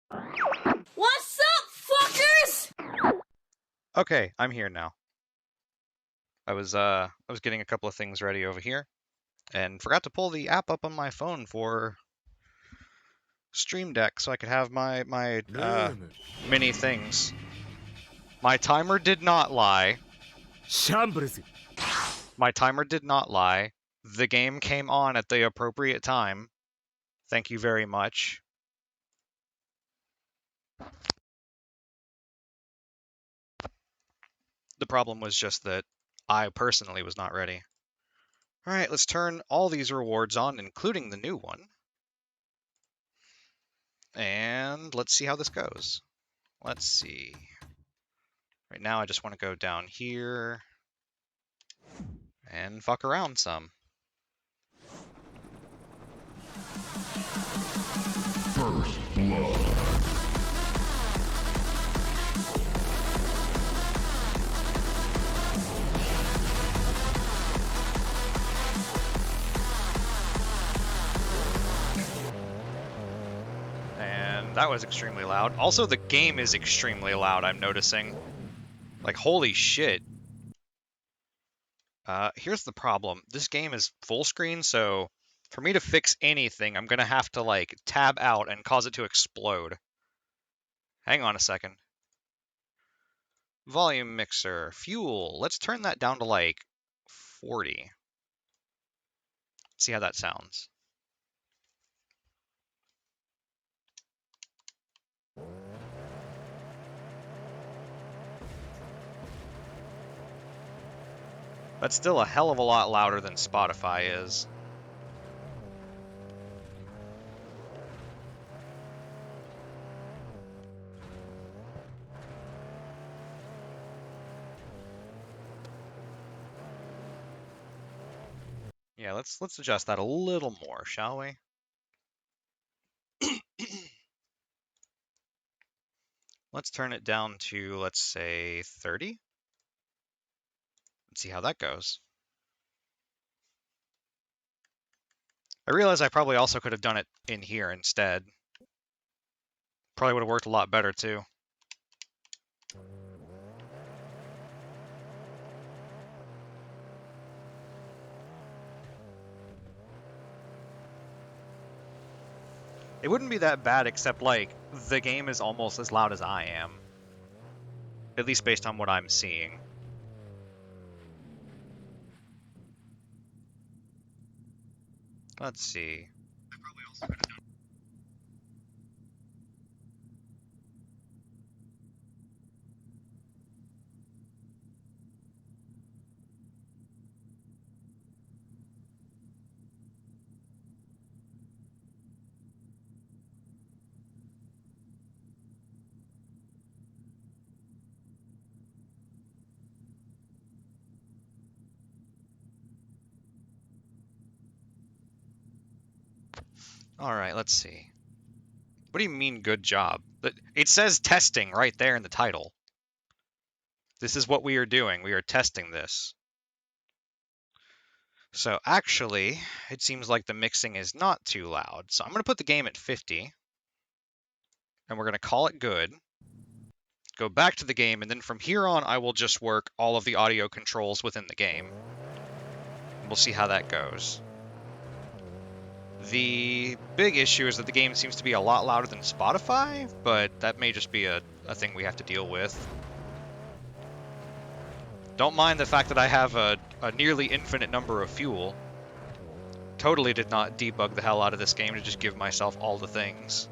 What's up, fuckers? Okay, I'm here now. I was getting a couple of things ready over here and forgot to pull the app up on my phone for Stream Deck so I could have my mini things. My timer did not lie. シャンブルズ My timer did not lie. The game came on at the appropriate time. Thank you very much. The problem was just that I personally was not ready. Alright, let's turn all these rewards on, including the new one. And let's see how this goes. Let's see. Right now I just want to go down here and fuck around some. First blood. And that was extremely loud. Also, the game is extremely loud, I'm noticing. Like, holy shit. Here's the problem. This game is full screen, so for me to fix anything, I'm gonna have to, like, tab out and cause it to explode. Hang on a second. Volume mixer. Fuel. Let's turn that down to, like, 40. See how that sounds. That's still a hell of a lot louder than Spotify is. Yeah, let's adjust that a little more, shall we? Let's turn it down to, let's say, 30. Let's see how that goes. I realize I probably also could have done it in here instead. Probably would have worked a lot better, too. It wouldn't be that bad, except, like, the game is almost as loud as I am. At least based on what I'm seeing. Let's see. Alright, let's see. What do you mean, good job? It says testing right there in the title. This is what we are doing. We are testing this. So actually, it seems like the mixing is not too loud. So I'm going to put the game at 50. And we're going to call it good. Go back to the game, and then from here on, I will just work all of the audio controls within the game. We'll see how that goes. The big issue is that the game seems to be a lot louder than Spotify, but that may just be a thing we have to deal with. Don't mind the fact that I have a nearly infinite number of fuel. Totally did not debug the hell out of this game to just give myself all the things.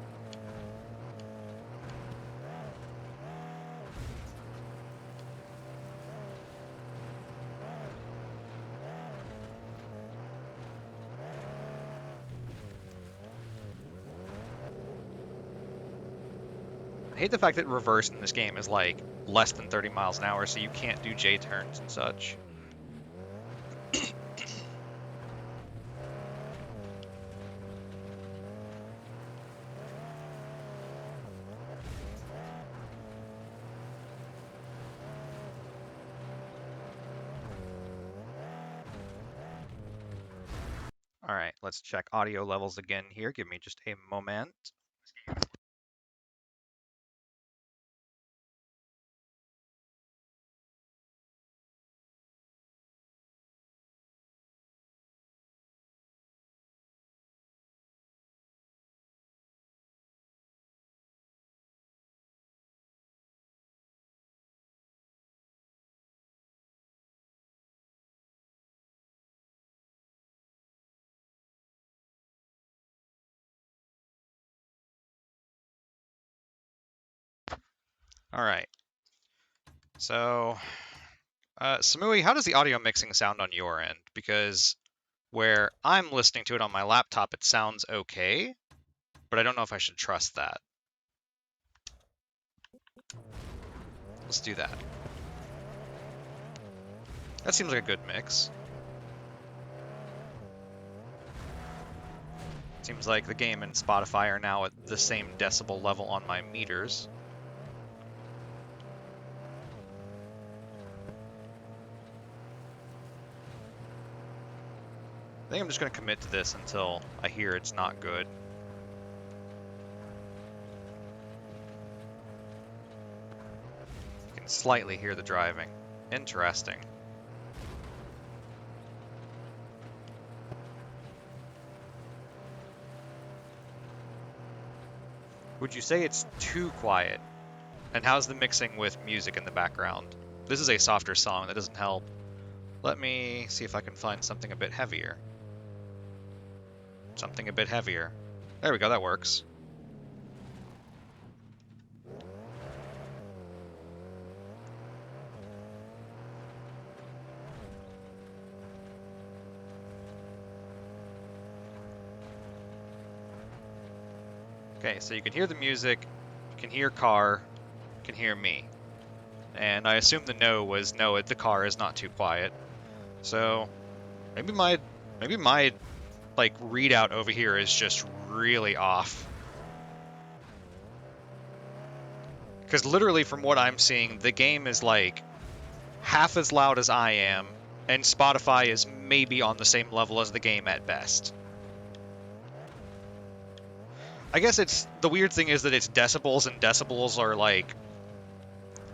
I hate the fact that reverse in this game is like less than 30 miles an hour, so you can't do J-turns and such. Alright, let's check audio levels again here. Give me just a moment. Alright. So, Samui, how does the audio mixing sound on your end? Because where I'm listening to it on my laptop, it sounds okay, but I don't know if I should trust that. Let's do that. That seems like a good mix. Seems like the game and Spotify are now at the same decibel level on my meters. I think I'm just going to commit to this until I hear it's not good. You can slightly hear the driving. Interesting. Would you say it's too quiet? And how's the mixing with music in the background? This is a softer song, that doesn't help. Let me see if I can find something a bit heavier. Something a bit heavier. There we go, that works. Okay, so you can hear the music, you can hear car, you can hear me. And I assume the no was no, the car is not too quiet. So maybe my like readout over here is just really off. Because literally from what I'm seeing, the game is like half as loud as I am, and Spotify is maybe on the same level as the game at best. I guess it's the weird thing is that it's decibels, and decibels are like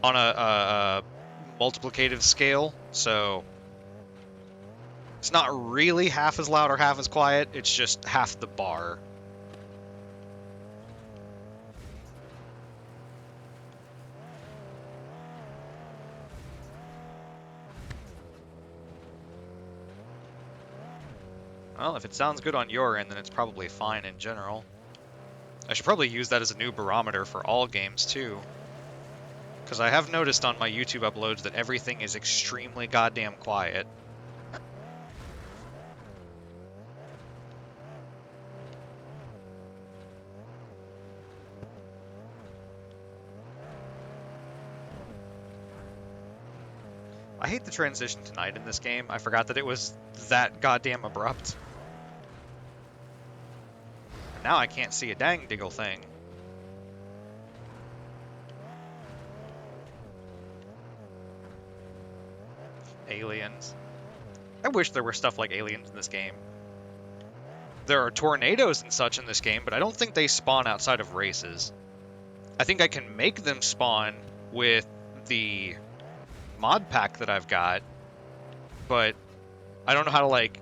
on a multiplicative scale, so it's not really half as loud or half as quiet, it's just half the bar. Well, if it sounds good on your end, then it's probably fine in general. I should probably use that as a new barometer for all games, too. Because I have noticed on my YouTube uploads that everything is extremely goddamn quiet. I hate the transition to night in this game. I forgot that it was that goddamn abrupt. Now I can't see a dang diggle thing. Aliens. I wish there were stuff like aliens in this game. There are tornadoes and such in this game, but I don't think they spawn outside of races. I think I can make them spawn with the mod pack that I've got, but I don't know how to, like,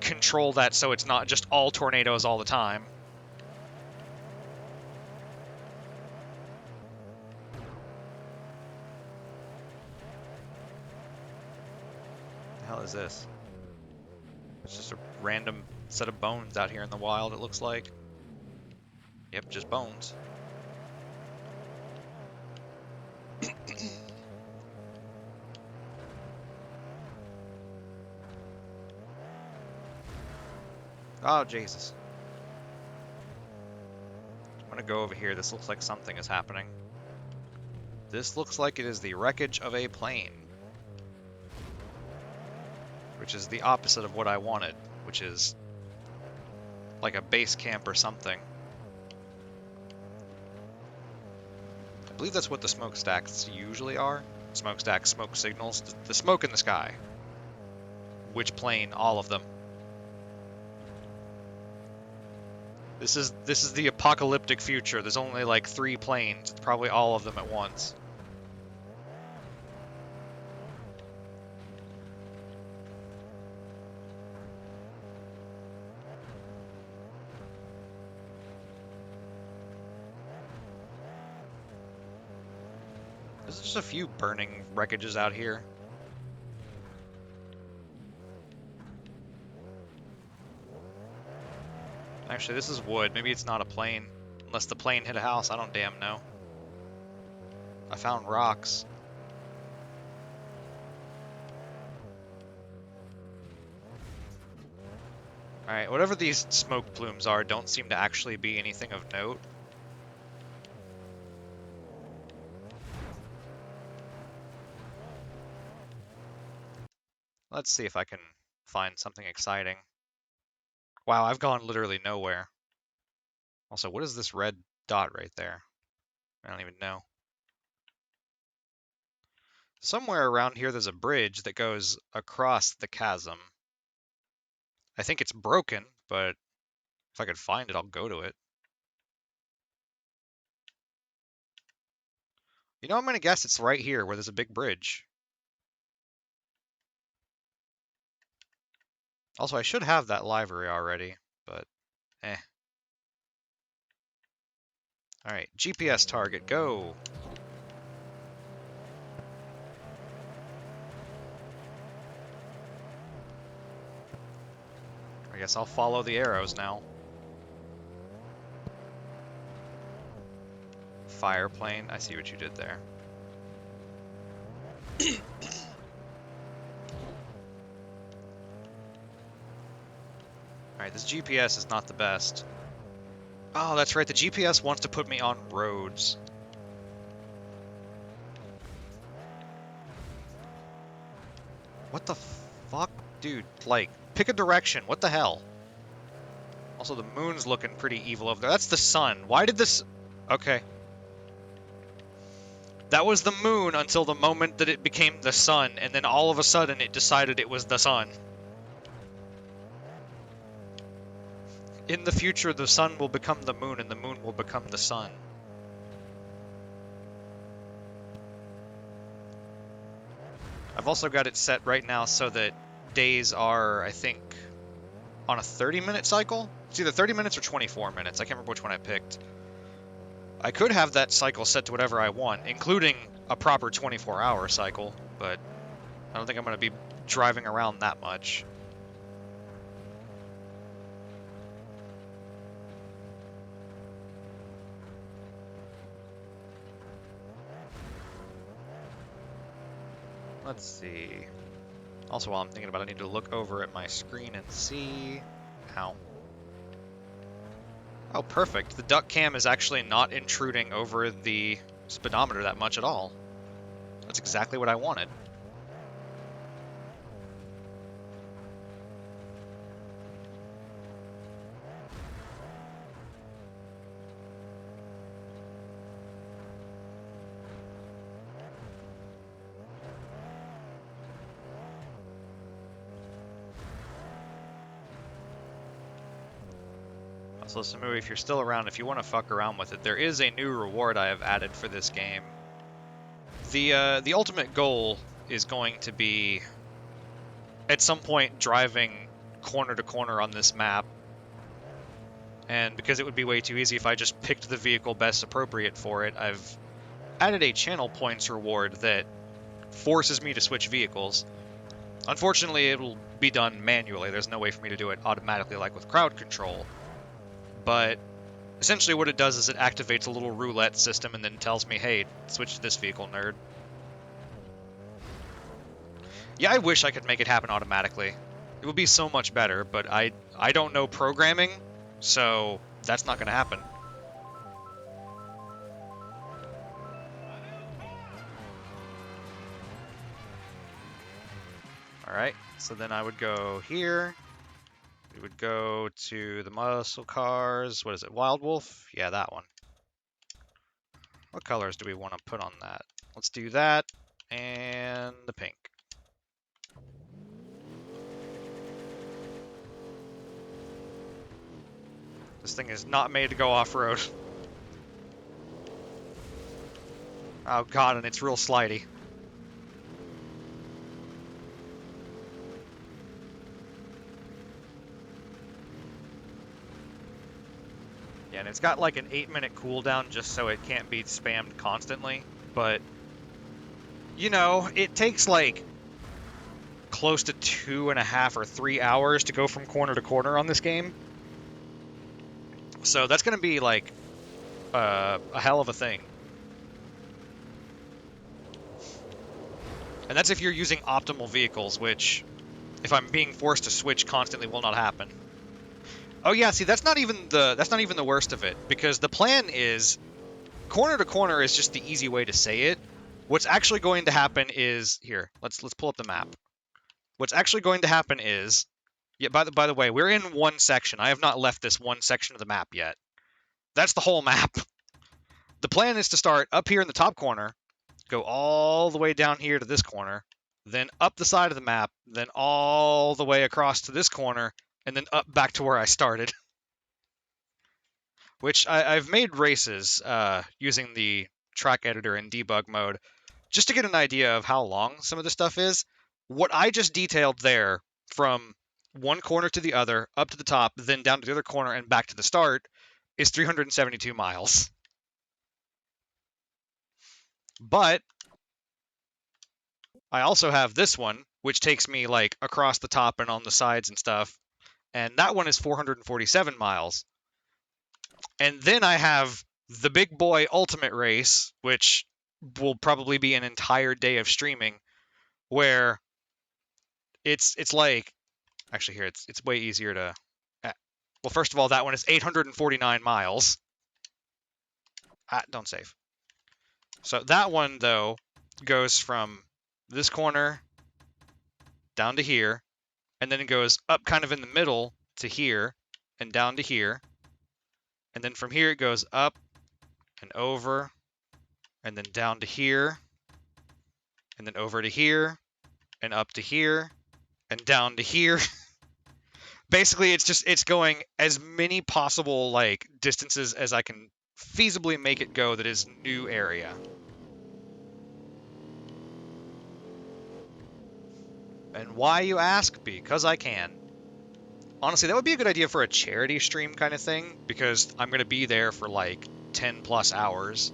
control that so it's not just all tornadoes all the time. The hell is this? It's just a random set of bones out here in the wild, it looks like. Yep, just bones. Oh, Jesus. I'm gonna go over here. This looks like something is happening. This looks like it is the wreckage of a plane. Which is the opposite of what I wanted, which is like a base camp or something. I believe that's what the smokestacks usually are. Smokestacks, smoke signals, the smoke in the sky. Which plane? All of them. This is the apocalyptic future. There's only like 3 planes. It's probably all of them at once. There's just a few burning wreckages out here. Actually, this is wood. Maybe it's not a plane. Unless the plane hit a house, I don't damn know. I found rocks. Alright, whatever these smoke plumes are don't seem to actually be anything of note. Let's see if I can find something exciting. Wow, I've gone literally nowhere. Also, what is this red dot right there? I don't even know. Somewhere around here there's a bridge that goes across the chasm. I think it's broken, but if I could find it, I'll go to it. You know, I'm gonna guess it's right here where there's a big bridge. Also, I should have that library already, but eh. Alright, GPS target, go! I guess I'll follow the arrows now. Fire plane, I see what you did there. Alright, this GPS is not the best. Oh, that's right, the GPS wants to put me on roads. What the fuck? Dude, like, pick a direction, what the hell? Also, the moon's looking pretty evil over there. That's the sun. Why did this... Okay. That was the moon until the moment that it became the sun, and then all of a sudden it decided it was the sun. In the future, the sun will become the moon, and the moon will become the sun. I've also got it set right now so that days are, I think, on a 30-minute cycle? It's either 30 minutes or 24 minutes. I can't remember which one I picked. I could have that cycle set to whatever I want, including a proper 24-hour cycle, but I don't think I'm going to be driving around that much. Let's see. Also, while I'm thinking about it, I need to look over at my screen and see... Ow. Oh, perfect. The duck cam is actually not intruding over the speedometer that much at all. That's exactly what I wanted. So Samui, if you're still around, if you want to fuck around with it, there is a new reward I have added for this game. The ultimate goal is going to be, at some point, driving corner to corner on this map. And because it would be way too easy if I just picked the vehicle best appropriate for it, I've added a channel points reward that forces me to switch vehicles. Unfortunately, it will be done manually. There's no way for me to do it automatically like with crowd control. But essentially what it does is it activates a little roulette system and then tells me, hey, switch to this vehicle, nerd. Yeah, I wish I could make it happen automatically. It would be so much better, but I don't know programming, so that's not going to happen. Alright, so then I would go here. We would go to the muscle cars. What is it? Wild Wolf? Yeah, that one. What colors do we want to put on that? Let's do that and the pink. This thing is not made to go off-road. Oh god, and it's real slidey. Yeah, and it's got like an 8-minute cooldown just so it can't be spammed constantly, but you know, it takes like close to 2.5 or 3 hours to go from corner to corner on this game. So that's going to be like a hell of a thing. And that's if you're using optimal vehicles, which, if I'm being forced to switch constantly, will not happen. Oh yeah, see, that's not even the worst of it, because the plan is corner to corner is just the easy way to say it. What's actually going to happen is here. Let's pull up the map. What's actually going to happen is, yeah. By the way, we're in one section. I have not left this one section of the map yet. That's the whole map. The plan is to start up here in the top corner, go all the way down here to this corner, then up the side of the map, then all the way across to this corner, and then up back to where I started. Which I've made races using the track editor in debug mode, just to get an idea of how long some of the stuff is. What I just detailed there, from one corner to the other, up to the top, then down to the other corner and back to the start, is 372 miles. But I also have this one, which takes me like across the top and on the sides and stuff, and that one is 447 miles. And then I have the big boy ultimate race, which will probably be an entire day of streaming, where it's like, actually here it's way easier to. Well, first of all, that one is 849 miles. Don't save. So that one though goes from this corner down to here, and then it goes up kind of in the middle to here and down to here. And then from here it goes up and over, and then down to here, and then over to here, and up to here, and down to here. Basically, it's going as many possible like distances as I can feasibly make it go that is new area. And why, you ask? Because I can. Honestly, that would be a good idea for a charity stream kind of thing, because I'm going to be there for like 10 plus hours.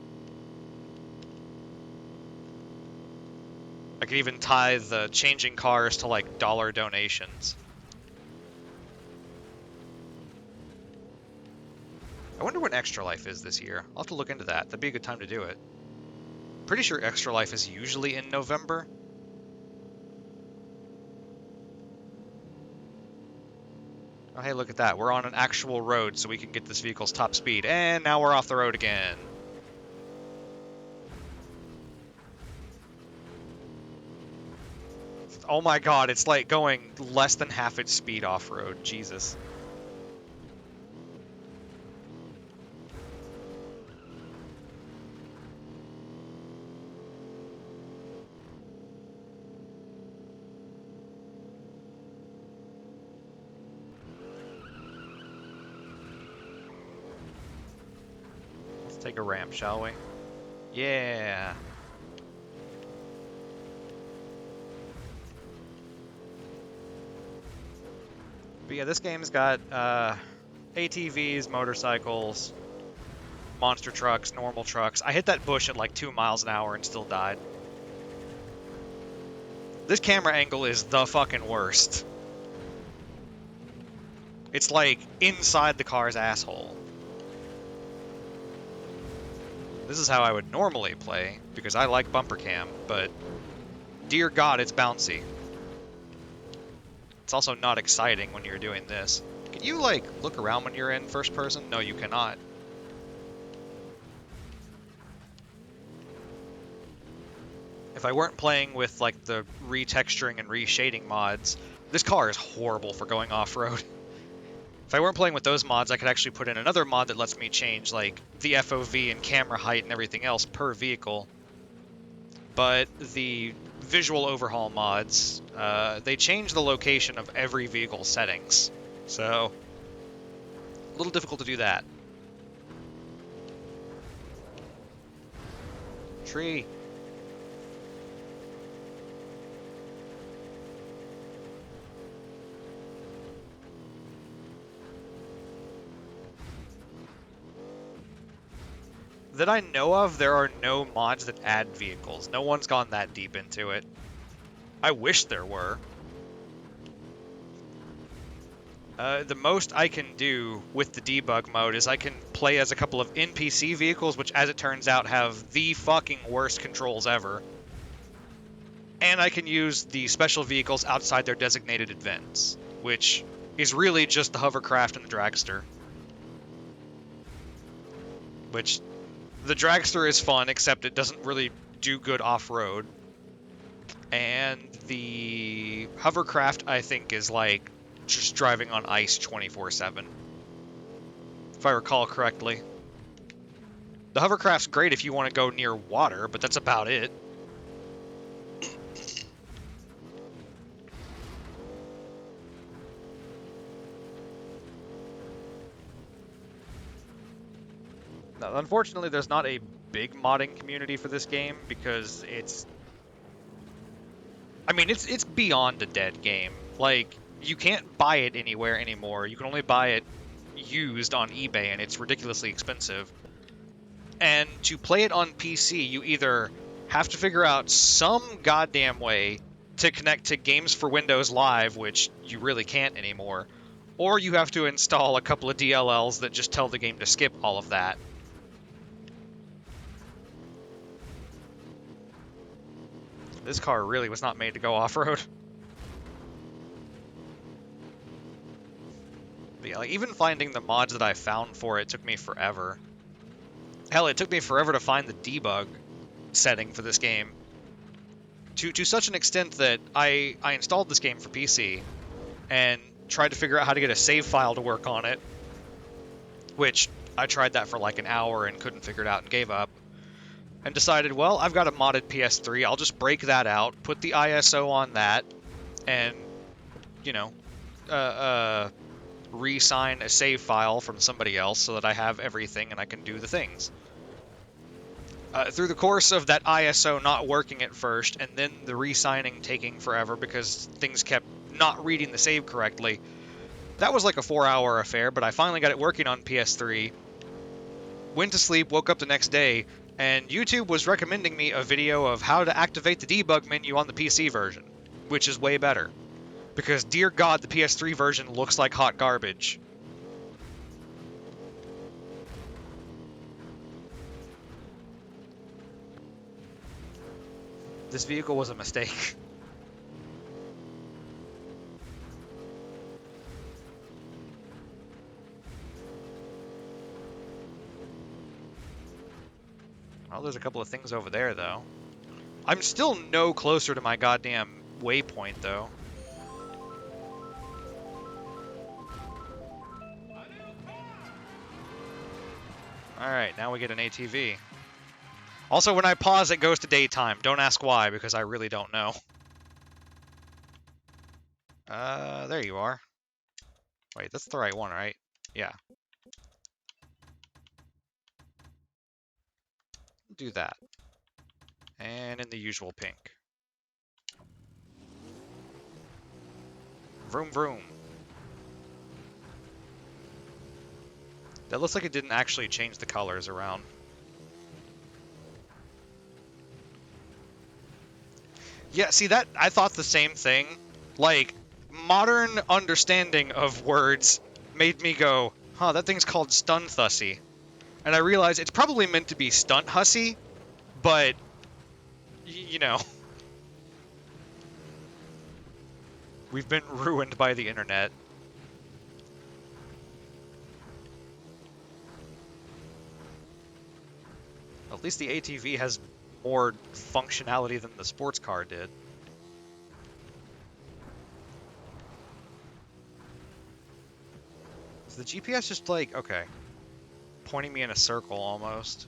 I could even tie the changing cars to like dollar donations. I wonder what Extra Life is this year. I'll have to look into that. That'd be a good time to do it. Pretty sure Extra Life is usually in November. Oh, hey, look at that. We're on an actual road, so we can get this vehicle's top speed. And now we're off the road again. Oh my god, it's like going less than half its speed off-road. Jesus. Take a ramp, shall we? Yeah. But yeah, this game's got ATVs, motorcycles, monster trucks, normal trucks. I hit that bush at like 2 miles an hour and still died. This camera angle is the fucking worst. It's like inside the car's asshole. This is how I would normally play, because I like bumper cam, but dear God, it's bouncy. It's also not exciting when you're doing this. Can you, like, look around when you're in first person? No, you cannot. If I weren't playing with, like, the retexturing and reshading mods, this car is horrible for going off-road. If I weren't playing with those mods, I could actually put in another mod that lets me change, like, the FOV and camera height and everything else per vehicle. But the visual overhaul mods, they change the location of every vehicle settings. So, a little difficult to do that. Tree. That I know of, there are no mods that add vehicles. No one's gone that deep into it. I wish there were. The most I can do with the debug mode is I can play as a couple of NPC vehicles, which, as it turns out, have the fucking worst controls ever. and I can use the special vehicles outside their designated events, which is really just the hovercraft and the dragster. Which, the dragster is fun, except it doesn't really do good off-road. And the hovercraft, I think, is like just driving on ice 24/7. If I recall correctly. The hovercraft's great if you want to go near water, but that's about it. Now, unfortunately, there's not a big modding community for this game because it's... I mean, it's beyond a dead game. Like, you can't buy it anywhere anymore. You can only buy it used on eBay, and it's ridiculously expensive. And to play it on PC, you either have to figure out some goddamn way to connect to Games for Windows Live, which you really can't anymore, or you have to install a couple of DLLs that just tell the game to skip all of that. This car really was not made to go off-road. Yeah, like, even finding the mods that I found for it took me forever. Hell, it took me forever to find the debug setting for this game. To such an extent that I installed this game for PC and tried to figure out how to get a save file to work on it, which I tried that for like an hour and couldn't figure it out and gave up. And decided, well, I've got a modded PS3, I'll just break that out, put the ISO on that, and, you know, re-sign a save file from somebody else so that I have everything and I can do the things. Through the course of that ISO not working at first, and then the re-signing taking forever because things kept not reading the save correctly, that was like a 4-hour affair, but I finally got it working on PS3, went to sleep, woke up the next day, and YouTube was recommending me a video of how to activate the debug menu on the PC version, which is way better. Because, dear God, the PS3 version looks like hot garbage. This vehicle was a mistake. Well, there's a couple of things over there, though. I'm still no closer to my goddamn waypoint, though. Alright, now we get an ATV. Also, when I pause, it goes to daytime. Don't ask why, because I really don't know. There you are. Wait, that's the right one, right? Yeah. Do that. And in the usual pink. Vroom vroom. That looks like it didn't actually change the colors around. Yeah, see that? I thought the same thing. Like, modern understanding of words made me go, huh, that thing's called Stunthussy. And I realized it's probably meant to be Stunt Hussy, but, you know. We've been ruined by the internet. At least the ATV has more functionality than the sports car did. Is the GPS just like, okay, pointing me in a circle almost?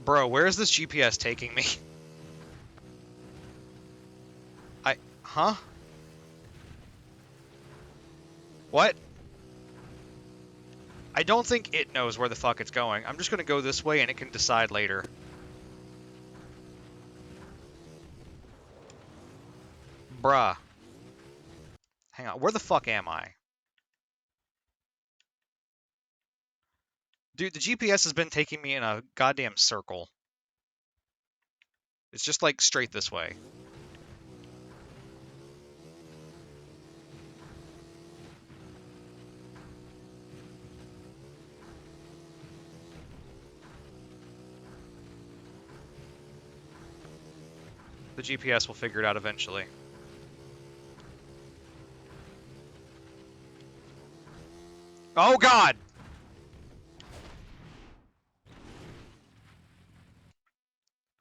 Bro, where is this GPS taking me? Huh? What? I don't think it knows where the fuck it's going. I'm just gonna go this way and it can decide later. Bruh. Hang on, where the fuck am I? Dude, the GPS has been taking me in a goddamn circle. It's just like straight this way. The GPS will figure it out eventually. Oh god!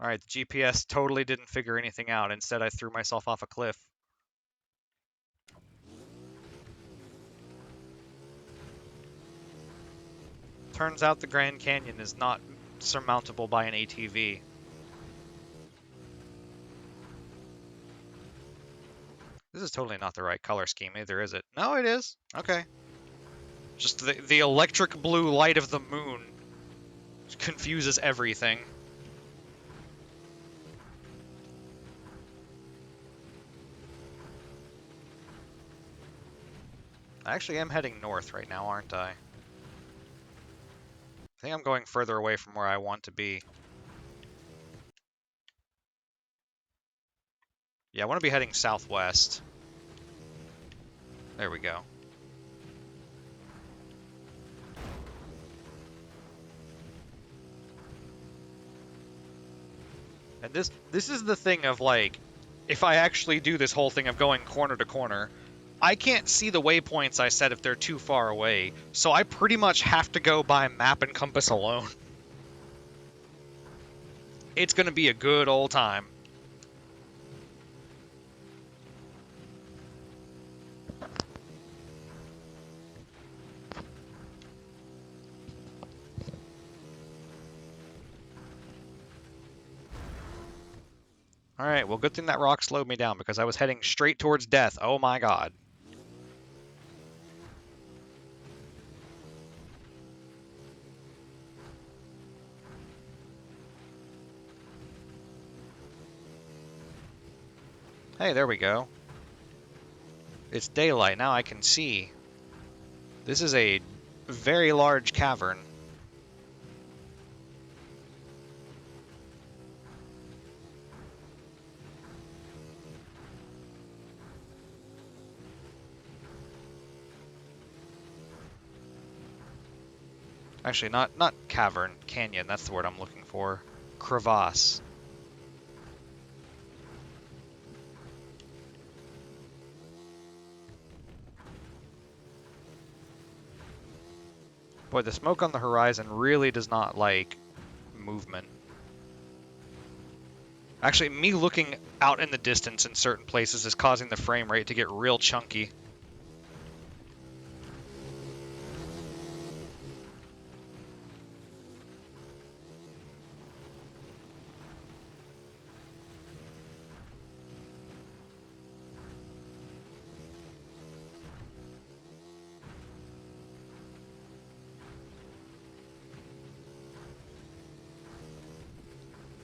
Alright, the GPS totally didn't figure anything out. Instead, I threw myself off a cliff. Turns out the Grand Canyon is not surmountable by an ATV. This is totally not the right color scheme either, is it? No, it is. Okay. Just the electric blue light of the moon confuses everything. I actually am heading north right now, aren't I? I think I'm going further away from where I want to be. Yeah, I want to be heading southwest. There we go. And this is the thing of, like, if I actually do this whole thing of going corner to corner, I can't see the waypoints I set if they're too far away, so I pretty much have to go by map and compass alone. It's gonna be a good old time. Alright, well, good thing that rock slowed me down because I was heading straight towards death. Oh my god. Hey, there we go. It's daylight. Now I can see. This is a very large cavern. Actually, not cavern, canyon, that's the word I'm looking for. Crevasse. Boy, the smoke on the horizon really does not like movement. Actually, me looking out in the distance in certain places is causing the frame rate to get real chunky.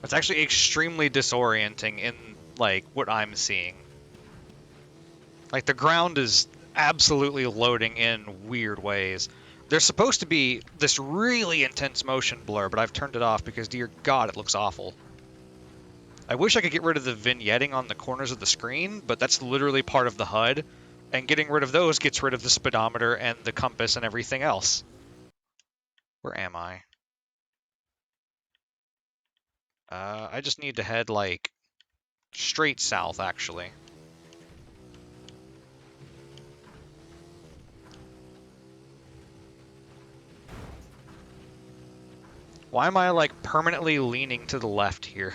It's actually extremely disorienting in, like, what I'm seeing. Like, the ground is absolutely loading in weird ways. There's supposed to be this really intense motion blur, but I've turned it off because, dear God, it looks awful. I wish I could get rid of the vignetting on the corners of the screen, but that's literally part of the HUD, and getting rid of those gets rid of the speedometer and the compass and everything else. Where am I? I just need to head, like, straight south, actually. Why am I, like, permanently leaning to the left here?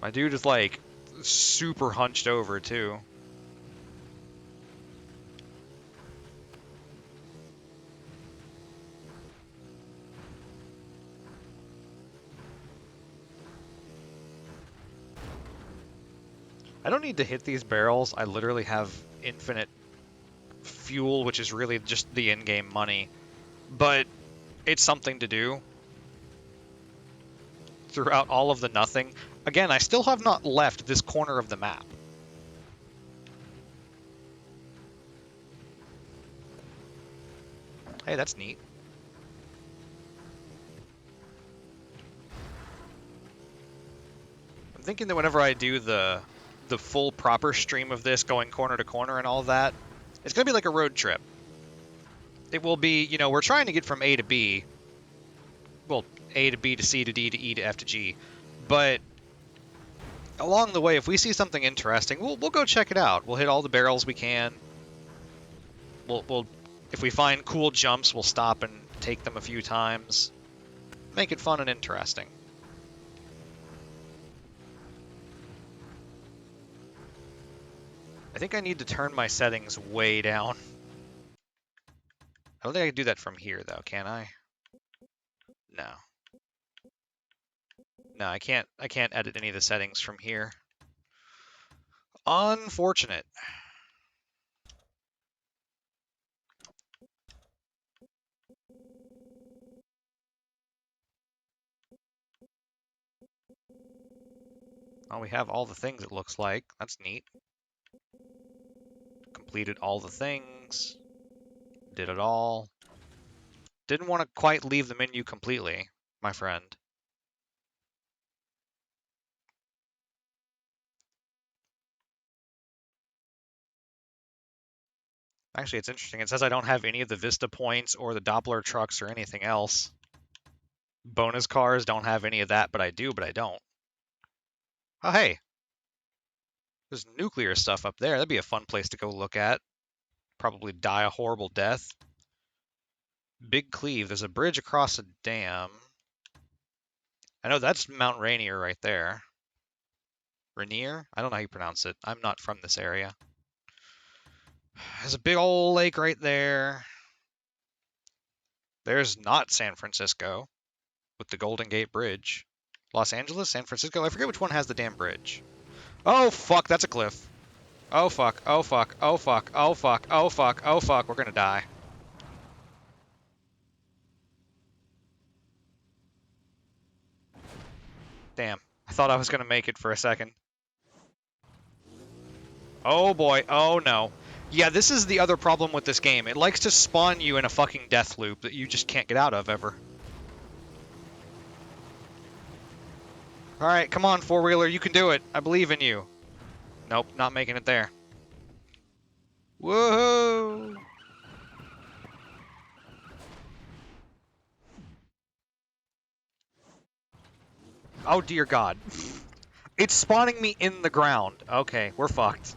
My dude is, like, super hunched over, too. I don't need to hit these barrels. I literally have infinite fuel, which is really just the in-game money. But it's something to do throughout all of the nothing. Again, I still have not left this corner of the map. Hey, that's neat. I'm thinking that whenever I do the full proper stream of this, going corner to corner and all that, it's gonna be like a road trip. it will be, you know, we're trying to get from A to B. Well, A to B to C to D to E to F to G. But along the way, if we see something interesting, we'll go check it out. We'll hit all the barrels we can. We'll if we find cool jumps, we'll stop and take them a few times. Make it fun and interesting. I think I need to turn my settings way down. I don't think I can do that from here, though, can I? No. No, I can't edit any of the settings from here. Unfortunate. Well, we have all the things, it looks like. That's neat. Completed all the things. Did it all. Didn't want to quite leave the menu completely, my friend. Actually, it's interesting. It says I don't have any of the Vista points or the Doppler trucks or anything else. Bonus cars don't have any of that, but I do, but I don't. Oh, hey. There's nuclear stuff up there. That'd be a fun place to go look at. Probably die a horrible death. Big Cleve. There's a bridge across a dam. I know that's Mount Rainier right there. Rainier? I don't know how you pronounce it. I'm not from this area. There's a big old lake right there. There's not San Francisco with the Golden Gate Bridge. Los Angeles? San Francisco? I forget which one has the damn bridge. Oh, fuck. That's a cliff. Oh, fuck. Oh, fuck. Oh, fuck. Oh, fuck. Oh, fuck. Oh, fuck. We're gonna die. Damn. I thought I was gonna make it for a second. Oh, boy. Oh, no. Yeah, this is the other problem with this game. It likes to spawn you in a fucking death loop that you just can't get out of ever. Alright, come on, four-wheeler. You can do it. I believe in you. Nope, not making it there. Whoa! Oh, dear God. It's spawning me in the ground. Okay, we're fucked.